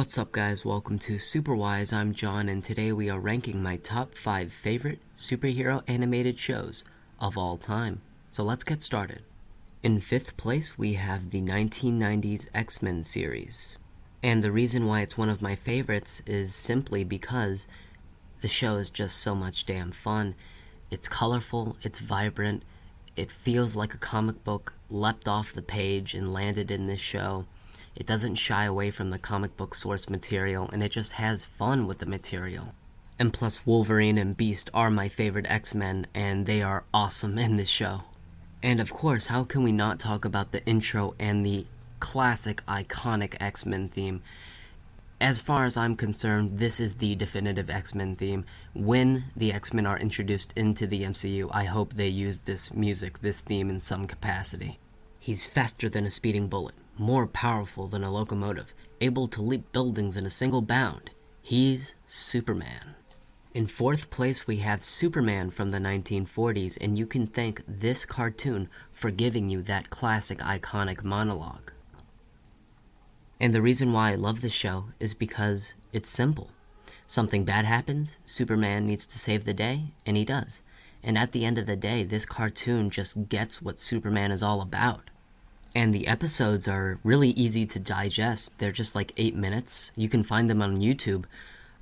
What's up guys, welcome to Superwise, I'm John, and today we are ranking my top 5 favorite superhero animated shows of all time. So let's get started. In 5th place we have the 1990s X-Men series. And the reason why it's one of my favorites is simply because the show is just so much damn fun. It's colorful, it's vibrant, it feels like a comic book leapt off the page and landed in this show. It doesn't shy away from the comic book source material, and it just has fun with the material. And plus, Wolverine and Beast are my favorite X-Men, and they are awesome in this show. And of course, how can we not talk about the intro and the classic, iconic X-Men theme? As far as I'm concerned, this is the definitive X-Men theme. When the X-Men are introduced into the MCU, I hope they use this music, this theme in some capacity. He's faster than a speeding bullet, more powerful than a locomotive, able to leap buildings in a single bound. He's Superman. In 4th place we have Superman from the 1940s, and you can thank this cartoon for giving you that classic iconic monologue. And the reason why I love this show is because it's simple. Something bad happens, Superman needs to save the day, and he does. And at the end of the day, this cartoon just gets what Superman is all about. And the episodes are really easy to digest. They're just like 8 minutes. You can find them on YouTube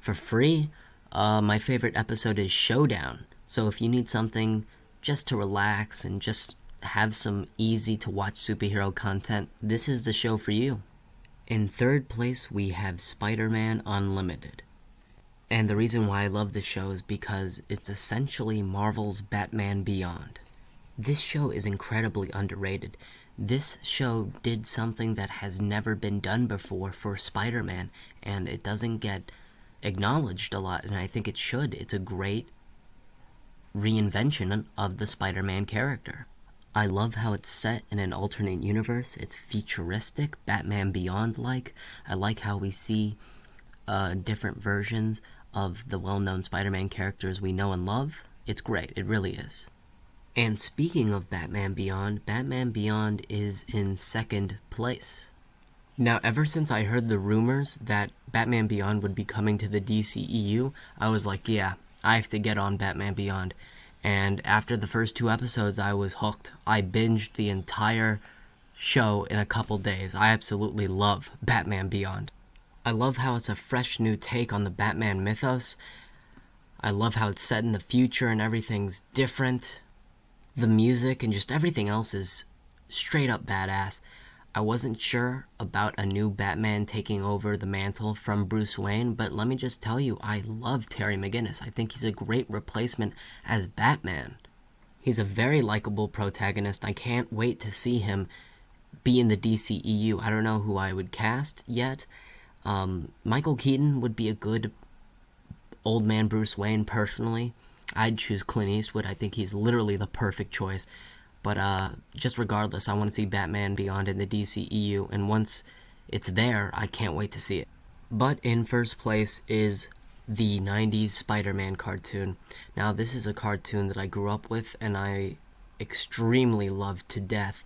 for free. My favorite episode is Showdown. So if you need something just to relax and just have some easy to watch superhero content, this is the show for you. In 3rd place, we have Spider-Man Unlimited. And the reason why I love this show is because it's essentially Marvel's Batman Beyond. This show is incredibly underrated. This show did something that has never been done before for Spider-Man, and it doesn't get acknowledged a lot, and I think it should. It's a great reinvention of the Spider-Man character. I love how it's set in an alternate universe. It's futuristic, Batman Beyond-like. I like how we see different versions of the well-known Spider-Man characters we know and love. It's great, it really is. And speaking of Batman Beyond is in 2nd place. Now, ever since I heard the rumors that Batman Beyond would be coming to the DCEU, I was like, yeah, I have to get on Batman Beyond. And after the first 2 episodes, I was hooked. I binged the entire show in a couple days. I absolutely love Batman Beyond. I love how it's a fresh new take on the Batman mythos. I love how it's set in the future and everything's different. The music and just everything else is straight up badass. I wasn't sure about a new Batman taking over the mantle from Bruce Wayne, but let me just tell you, I love Terry McGinnis. I think he's a great replacement as Batman. He's a very likable protagonist. I can't wait to see him be in the DCEU. I don't know who I would cast yet. Michael Keaton would be a good old man Bruce Wayne personally. I'd choose Clint Eastwood. I think he's literally the perfect choice. But just regardless, I want to see Batman Beyond in the DCEU, and once it's there, I can't wait to see it. But in 1st place is the 90s Spider-Man cartoon. Now, this is a cartoon that I grew up with, and I extremely loved to death.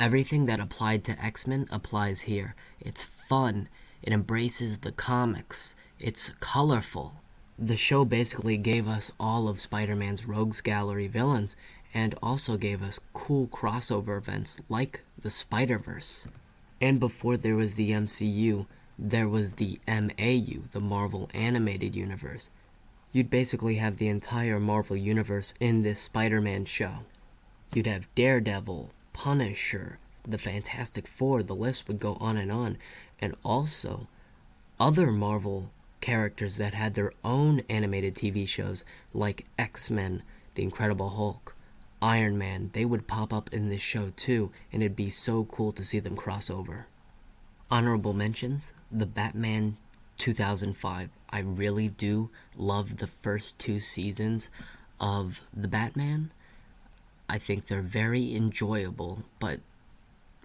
Everything that applied to X-Men applies here. It's fun. It embraces the comics. It's colorful. The show basically gave us all of Spider-Man's rogues gallery villains, and also gave us cool crossover events like the Spider-Verse. And before there was the MCU, there was the MAU, the Marvel Animated Universe. You'd basically have the entire Marvel Universe in this Spider-Man show. You'd have Daredevil, Punisher, the Fantastic Four, the list would go on, and also other Marvel characters that had their own animated TV shows like X-Men, The Incredible Hulk, Iron Man. They would pop up in this show too, and it'd be so cool to see them cross over. Honorable mentions, the Batman 2005. I really do love the first 2 seasons of the Batman. I think they're very enjoyable, but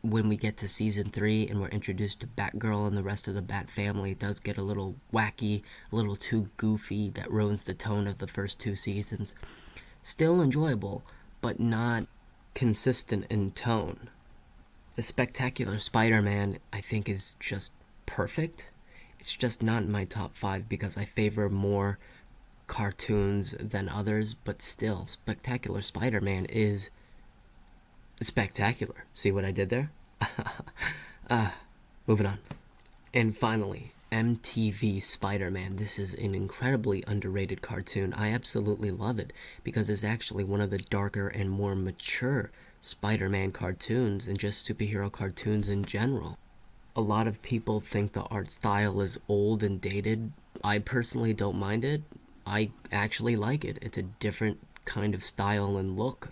when we get to season 3 and we're introduced to Batgirl and the rest of the Bat family, it does get a little wacky, a little too goofy. That ruins the tone of the first 2 seasons. Still enjoyable, but not consistent in tone. The Spectacular Spider-Man, I think, is just perfect. It's just not in my top 5 because I favor more cartoons than others, but still, Spectacular Spider-Man is spectacular. See what I did there? Moving on. And finally, MTV Spider-Man. This is an incredibly underrated cartoon. I absolutely love it because it's actually one of the darker and more mature Spider-Man cartoons and just superhero cartoons in general. A lot of people think the art style is old and dated. I personally don't mind it. I actually like it. It's a different kind of style and look.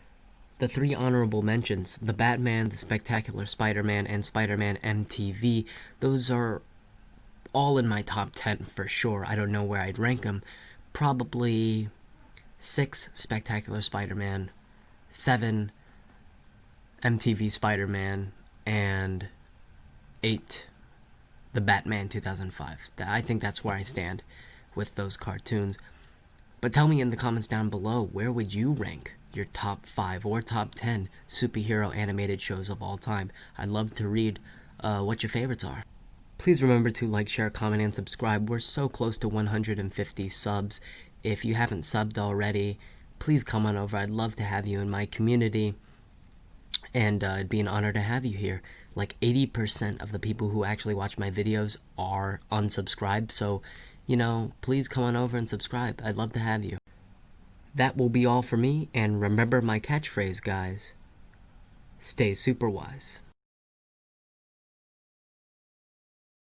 The 3 honorable mentions, the Batman, the Spectacular Spider-Man, and Spider-Man MTV, those are all in my top 10 for sure. I don't know where I'd rank them. Probably 6 Spectacular Spider-Man, 7 MTV Spider-Man, and 8 the Batman 2005. I think that's where I stand with those cartoons. But tell me in the comments down below, where would you rank your top 5 or top 10 superhero animated shows of all time? I'd love to read what your favorites are. Please remember to like, share, comment, and subscribe. We're so close to 150 subs. If you haven't subbed already, please come on over. I'd love to have you in my community, and it'd be an honor to have you here. Like 80% of the people who actually watch my videos are unsubscribed, so, you know, please come on over and subscribe. I'd love to have you. That will be all for me, and remember my catchphrase, guys. Stay super wise.